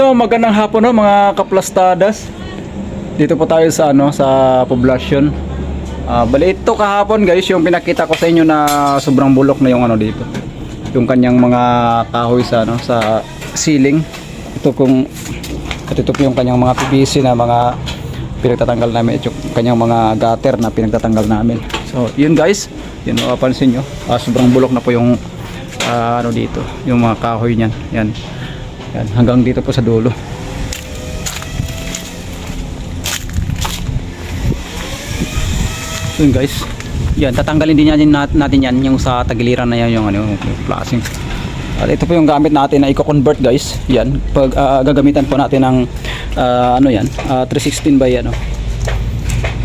So magandang hapon no, mga kaplastadas. Dito po tayo sa sa poblasyon. Bali ito kahapon guys, yung pinakita ko sa inyo na sobrang bulok na yung dito. Yung kanyang mga kahoy sa sa ceiling. Ito po yung kanyang mga PVC na mga pinagtatanggal namin, ito yung kanyang mga gutter na pinagtatanggal namin. So yun guys, yun mapapansin nyo, sobrang bulok na po yung dito, yung mga kahoy niyan. Yan, hanggang dito po sa dulo. So yun guys, yan, tatanggalin din natin yan yung sa tagiliran na yan, yung flashing. At ito po yung gamit natin na i-convert guys. Yan, pag gagamitan po natin ng 316 by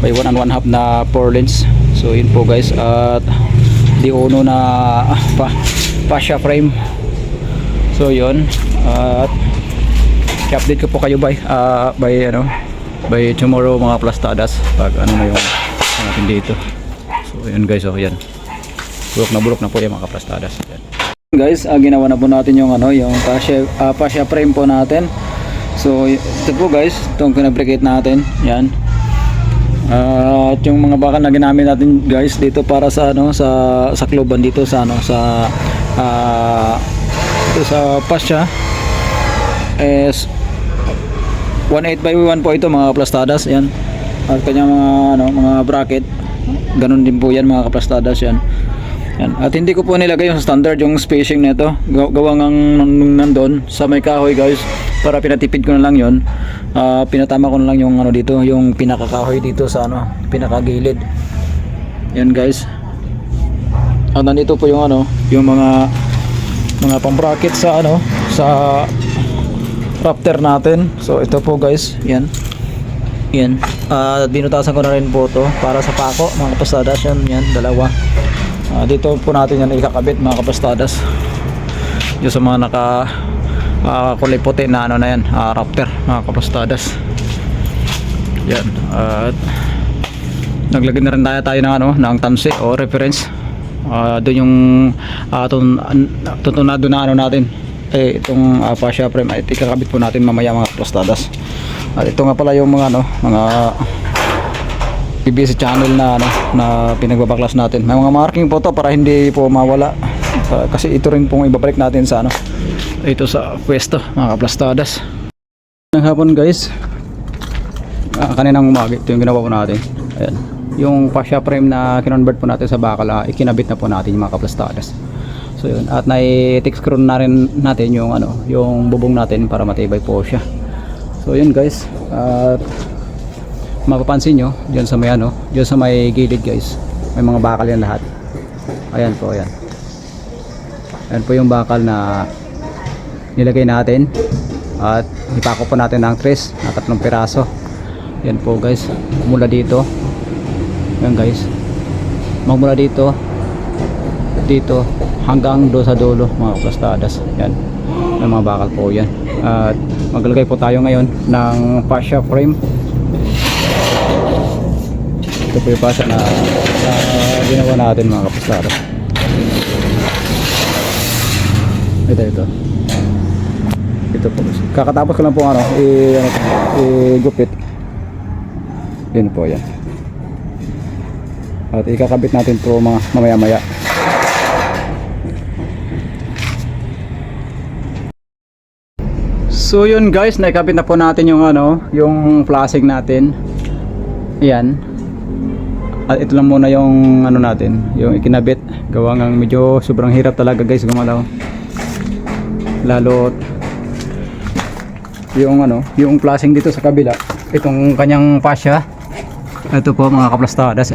by 1 1/2 na 4 lens. So yun po guys, at di uno na fascia frame. So yun, at i-update ko po kayo by tomorrow mga plastadas pag na yung natin dito. So yun guys, yan, bulok na po yung mga plastadas. Yan guys, ginawa na po natin yung yung fascia frame po natin. So ito po guys, itong pinabricate natin. Yan, at yung mga bakal na ginamit natin guys dito para sa sa kloban dito sa sa fascia is 1/8 by 1 po ito mga plastadas. Yan, at kanyang mga bracket, ganun din po yan mga kaplastadas. Yan. At hindi ko po nilagay yung standard yung spacing nito, gawa ngang nandun sa may kahoy guys, para pinatipid ko na lang yon. Pinatama ko na lang yung dito, yung pinakakahoy dito sa pinakagilid. Yan guys. At nandito po yung yung mga pang-bracket sa sa rafter natin. So ito po guys, yan. Binutasan ko na rin po to para sa pako mga kaplastadas. Yan, dalawa. Dito po natin yan ikakabit mga kaplastadas, yung sa mga naka kulay puti na na yan, rafter mga kaplastadas. Yan, at naglagay na rin tayo ng tansi o reference. Doon yung tutunado na natin itong fascia frame ay ikakabit po natin mamaya mga kaplastadas. At ito nga pala yung mga mga PVC channel na pinagbabaklas natin. May mga marking po to para hindi po mawala, kasi ito rin pong ibabalik natin sa ito sa pwesto mga kaplastadas. Ng hapon guys, kaninang umaga ito yung ginawa po natin. Ayan, yung fascia frame na kinonvert po natin sa bakal, ikinabit na po natin yung mga kaplastadas. So yun, at nai-tick screw na rin natin yung yung bubong natin para matibay po siya. So yun guys, at mapapansin nyo dyan sa may dyan sa may gilid guys, may mga bakal yan lahat. Ayan po, ayan po yung bakal na nilagay natin, at ipako po natin ng tres na 3 piraso. Yan po guys, mula dito, yan guys, magmula dito hanggang do sa dulo mga kaplastadas. Yan, may mga bakal po yan. At maglalagay po tayo ngayon ng fascia frame. Ito po yung fascia na ginawa natin mga kaplastadas. Ito po, kakatapos ko lang po i-gupit. Yun po yan, at ikakabit natin po mamaya. So yun guys, naikabit na po natin yung yung flashing natin. Ayan. At ito lang muna yung natin, yung ikinabit. Gawa ngang medyo sobrang hirap talaga guys gumalaw. Lalo yung flashing dito sa kabila, itong kanyang fascia. Ito po mga kaplastadas,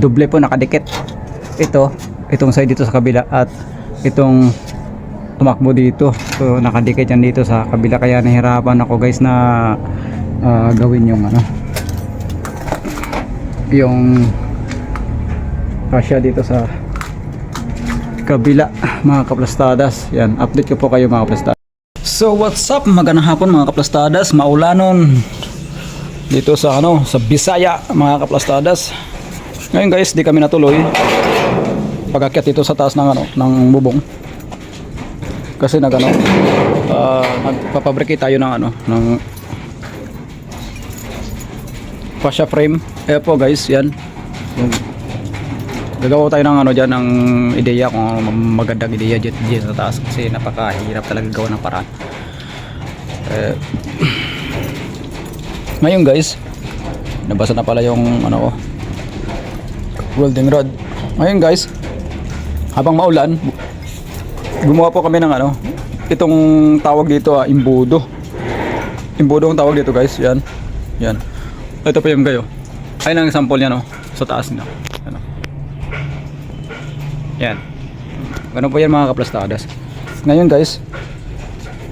doble po nakadikit. Itong side dito sa kabila, at itong tumakbo dito. So nakadikit yan dito sa kabila, kaya nahirapan ako guys na gawin yung fascia dito sa kabila mga kaplastadas. Yan, update ko po kayo mga kaplastadas. So what's up, magandang hapon mga kaplastadas. Maulanon dito sa sa Bisaya mga kaplastadas. Ngayon guys, di kami natuloy pag-akyat dito sa taas ng ng bubong. Kasi magpapabricate tayo ng ano, ng fascia frame. Ayan po guys, yan. Yung gagawa tayo ng ano dyan, ng ideya, kung magandang ideya dyan sa taas, kasi napakahirap talaga gawa ng paraan. Ngayon guys, nabasa na pala yung ano ko, welding rod. Ngayon guys, habang maulan, gumawa po kami ng ano, itong tawag dito, imbudo. Imbudo ang tawag dito guys, yan. Yan. Ito po yung gayo. Ayun ang sample niya, no, sa taas niya. Ano. Yan. Ganun po yan mga kaplastadas. Ngayon guys,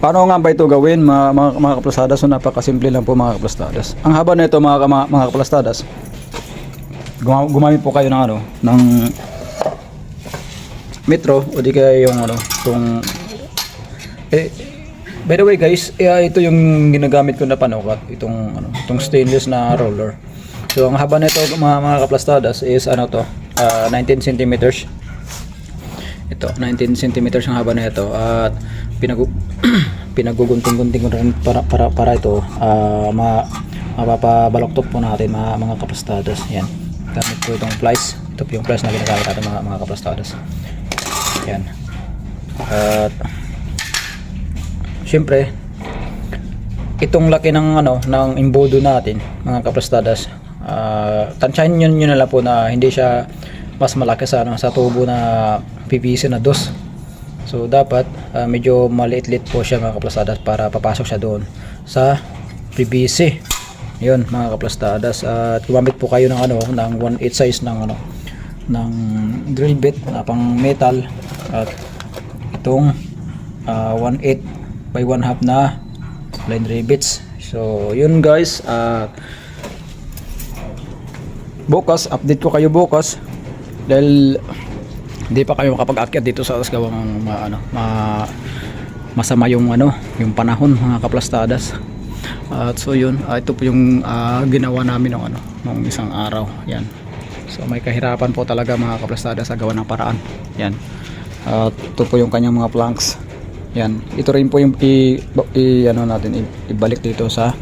paano nga ba ito gawin mga kaplastadas? So napakasimple lang po mga kaplastadas. Ang haba na ito mga kaplastadas, gumamit po kayo ng ano, ng metro o di kaya yung ano, itong by the way guys, ito yung ginagamit ko na panukat, itong ano, itong stainless na roller. So ang haba nito mga kaplastadas is ano to, 19 centimeters. Ito 19 centimeters ang haba na ito, at pinagugunting-gunting ko rin para ito mapapabaloktot po natin mga kaplastadas. Yan, gamit po itong plies. Ito po yung plies na ginagamit natin mga kaplastadas. Yan. At syempre, itong laki ng ano, ng imbudo natin mga kaplastadas, tansyahin nyo na lang po na hindi siya mas malaki sa ano, sa tubo na PVC na dos. So dapat medyo maliit-liit po siya mga kaplastadas para papasok siya doon sa PVC. Yun mga kaplastadas. At gumamit po kayo ng ano, ng 1/8 size ng ano, ng drill bit na pang metal, at itong 1/8 by 1/2 na line rivets. So yun guys, bukas update ko kayo bukas, dahil hindi pa kayo makapag-akyat dito sa taas gawang masama yung ano, yung panahon mga kaplastadas. At so yun, ito po yung ginawa namin ng ano, ng isang araw. Yan. So may kahirapan po talaga mga kaplastadas sa gawa ng paraan. Yan. At ito po yung kanyang mga planks. Yan. Ito rin po yung ano natin, ibalik dito sa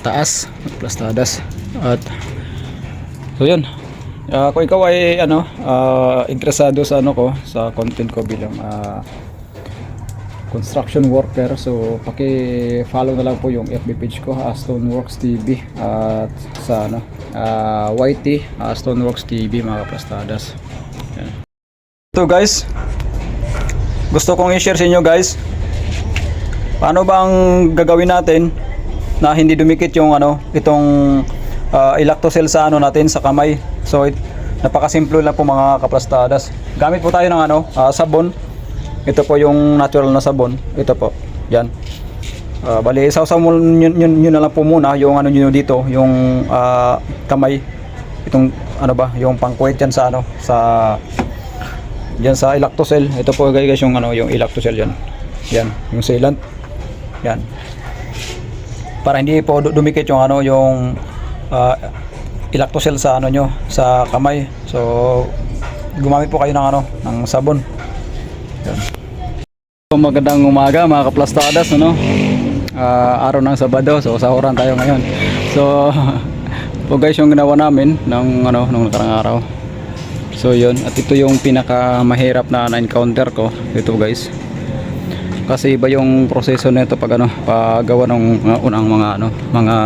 taas kaplastadas. At so yun. Kung ikaw ay ano, interesado sa ano ko, sa content ko bilang construction worker, so paki-follow na lang po yung FB page ko, Stoneworks TV, at sa ano, YT, Stoneworks TV mga kaplastadas. Yan. So guys, gusto kong i-share sa inyo guys, paano ba ang gagawin natin na hindi dumikit yung ano, itong Ilactocell sa ano natin, sa kamay. So napakasimple lang po mga kaplastadas. Gamit po tayo ng ano, sabon. Ito po yung natural na sabon. Ito po. Yan. Bali isaw-saw mo yun na lang po muna yung ano niyo dito, yung kamay. Itong ano ba, yung pangkuwit yan sa ano, sa yan sa Ilactocell. Ito po guys yung ano, yung Ilactocell yan. Yan, yung sealant. Yan. Para hindi po dumikit yung ano, yung Ilactocell sa ano nyo, sa kamay. So gumamit po kayo ng ano, ng sabon. Yan. So, magandang umaga mga kaplastadas, ano? Araw ng Sabado, so sahuran tayo ngayon. So po guys yung ginawa namin ng ano, nung nakarang araw. So yun, at ito yung pinaka mahirap na na-encounter ko ito guys, kasi iba yung proseso nito pag ano, paggawa ng unang mga ano, mga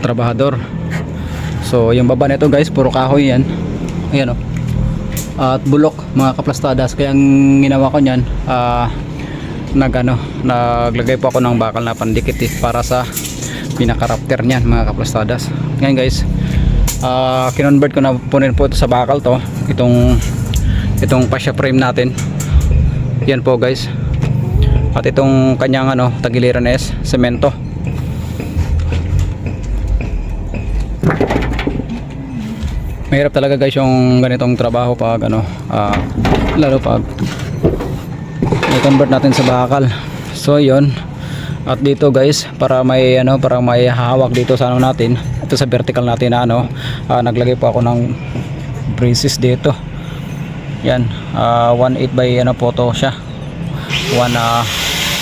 trabahador. So yung baba nito guys, puro kahoy yan. Ayan o. At bulok mga kaplastadas. Kaya ang ginawa ko niyan, naglagay po ako ng bakal na pandikit para sa pinaka-rafter niyan mga kaplastadas. Ngayon guys, kinonvert ko na po ito sa bakal to. Itong fascia frame natin. Yan po guys. At itong kanyang ano, tagiliran is semento. Mahirap talaga guys yung ganitong trabaho pag ano, lalo pag i-convert natin sa bakal. So yun. At dito guys, para may ano, para may hawak dito sa ano natin, ito sa vertical natin na ano, naglagay po ako ng braces dito. Yan, 1.8 by ano po to siya. One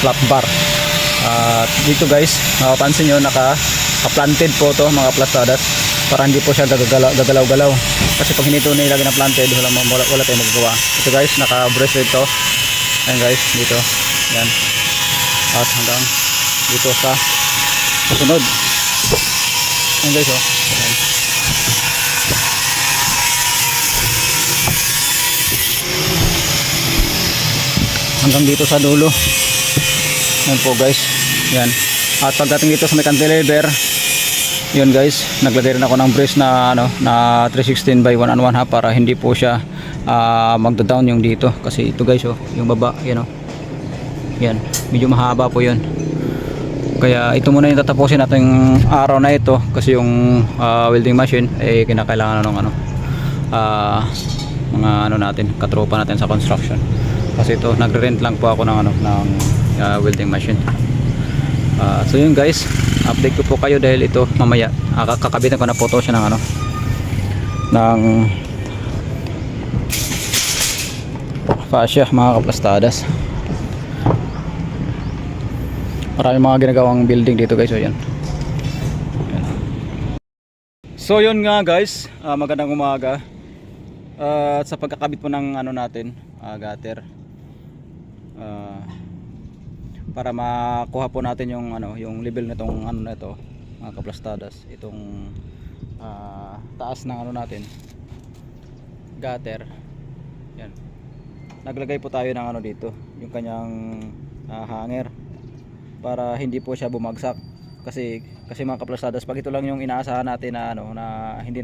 flat bar. Dito guys, mapapansin nyo naka-planted po to mga plastadas para hindi po siya gagalaw-galaw. Kasi pag hindi ito nilagay na planted, wala tayong magagawa. Ito guys, naka-bracelet to. Ayan guys, dito. Yan. At hanggang dito sa susunod. Ayan guys, oh. Ayan. Hanggang dito sa dulo. Yan po guys. Yan. At pagdating dito sa may cantilever, yun guys, naglagay rin ako ng brace na ano, na 316 by 1 and 1 half para hindi po siya magda-down yung dito. Kasi ito guys, oh, yung baba, yan oh. Yan, medyo mahaba po yun. Kaya ito muna yung tatapusin natin araw na ito kasi yung welding machine eh kinakailangan ng ano, mga ano natin, katropa natin sa construction. Kasi ito nagre-rent lang po ako ng ano, ng welding machine. So yun guys, update ko po kayo dahil ito mamaya kakabitan ko na po to siya ng ano, ng fascia mga kaplastadas. Maraming mga ginagawang building dito guys. So yan. So yun nga guys, magandang umaga. At sa pagkakabit po ng ano natin, gutter, para makuha po natin yung ano, yung level nitong ano na ito mga kaplastadas, itong taas ng ano natin, gutter. Yan. Naglagay po tayo ng ano dito, yung kanyang hanger para hindi po siya bumagsak. Kasi mga kaplastadas, pag ito lang yung inaasahan natin na ano, na hindi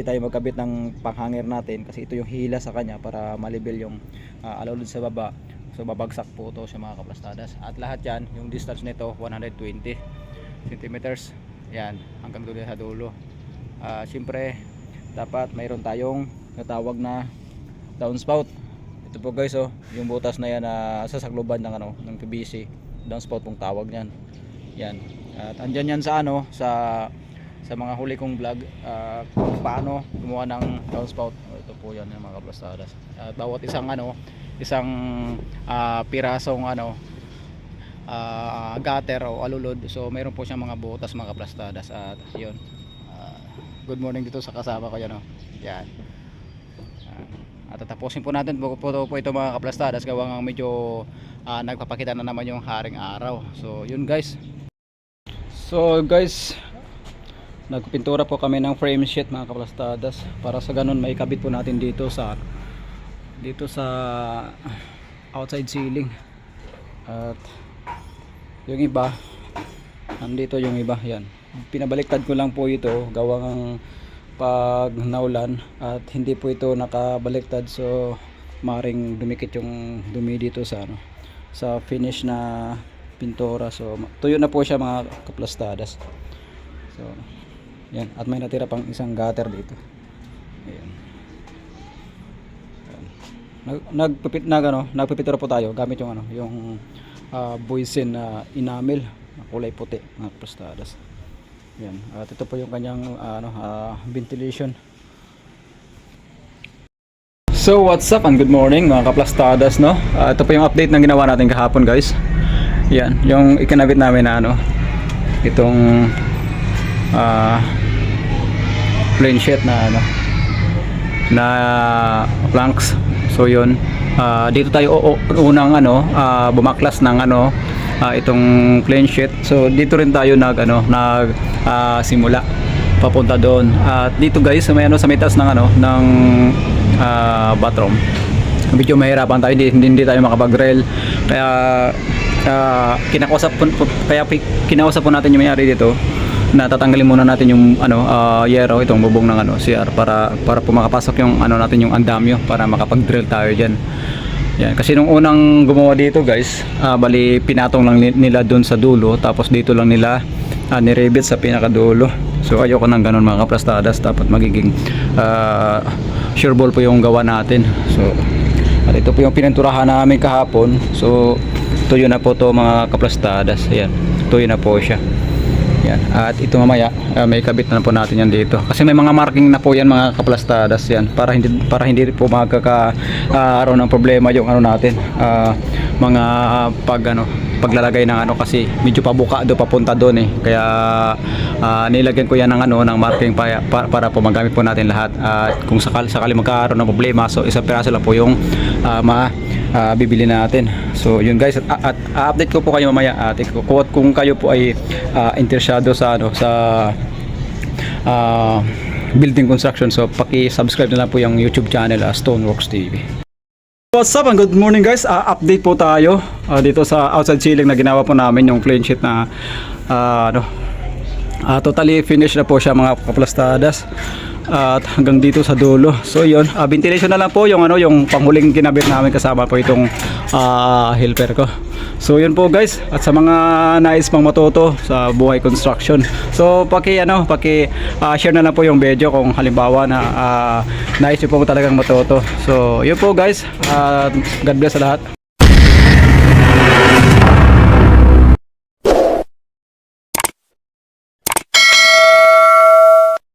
tayo magkabit ng panghanger natin kasi ito yung hila sa kanya para malibel yung alulod sa baba. So babagsak po ito sa mga kaplastadas. At lahat yan, yung distance nito 120 centimeters. Yan, hanggang dulo sa dulo. Siyempre, dapat mayroon tayong natawag na downspout. Ito po guys, oh, yung butas na yan na sasakloban ng ano, ng PVC. Downspout pong tawag niyan. Yan. At andyan yan sa ano, sa mga huli kong vlog, kung paano gumawa ng downspout. Ito po yan yung mga kaplastadas. Bawat isang ano, isang pirasong ano, gutter o alulod, so meron po siyang mga butas mga kaplastadas. At yun, good morning dito sa kasama ko yan, oh. Yan. At tatapusin po natin po ito mga kaplastadas, gawa ng medyo nagpapakita na naman yung haring araw. So yun guys. So guys, nagpintura po kami ng frame sheet mga kaplastadas para sa ganun may kabit po natin dito sa outside ceiling. At yung iba nandito, yung iba yan, pinabaliktad ko lang po ito gawa ng pag naulan at hindi po ito nakabaliktad, so maring dumikit yung dumi dito sa ano, sa finish na pintura. So tuyo na po siya mga kaplastadas. So yan, at may natira pang isang gutter dito. Ayan. Nagpipitura po tayo gamit yung ano, yung Boysen na enamel na kulay puti mga kaplastadas. Yan. At ito po yung kanyang ventilation. So what's up and good morning mga kaplastadas, no? Ito po yung update ng ginawa natin kahapon guys. Yan, yung ikinabit namin na ano, itong plain sheet na ano, na planks. So yun, dito tayo unang ano, bumaklas ng ano, itong plain sheet. So dito rin tayo simula papunta doon. At dito guys, may ano, sa may taas ng ano, ng bathroom, medyo mahirapan tayo, hindi tayo makapag-rail. Kaya kinausap po natin yung may-ari dito na tatanggalin muna natin yung ano, yero, itong bubong ng ano, CR para po makapasok yung ano natin, yung andamyo para makapag-drill tayo diyan. Yan, kasi nung unang gumawa dito guys, bali pinatong lang nila doon sa dulo, tapos dito lang nila nirebit sa pinakadulo. So ayoko nang ganun mga kaplastadas, dapat magiging sure ball po yung gawa natin. So at ito po yung pininturahan namin kahapon. So tuyo na po to mga kaplastadas. Ayan, tuyo na po siya. Yan. At ito mamaya may kabit na po natin yan dito. Kasi may mga marking na po yan mga kaplastadas yan para hindi po magkakaroon ng problema yung ano natin. Mga paglalagay ng kasi medyo pabuka do papunta doon kaya nilagyan ko yan ng marking para po magamit po natin lahat. At kung sakali magkakaroon ng problema, so isang piraso lang po yung bibili natin. So yun guys, at update ko po kayo mamaya. Kung kayo po ay interesado sa building construction, so paki-subscribe na lang po yung YouTube channel Stoneworks TV. What's up and good morning guys. Update po tayo dito sa outside ceiling na ginawa po namin, yung plain sheet na totally finished na po siya mga kaplastadas. At hanggang dito sa dulo. So yun, ventilation na lang po yung yung panghuling kinabit namin, kasama po itong helper ko. So yun po guys, at sa mga nais pang matuto sa buhay construction, so share na lang po yung video kung halimbawa na nais niyo po talagang matuto. So yun po guys, God bless sa lahat.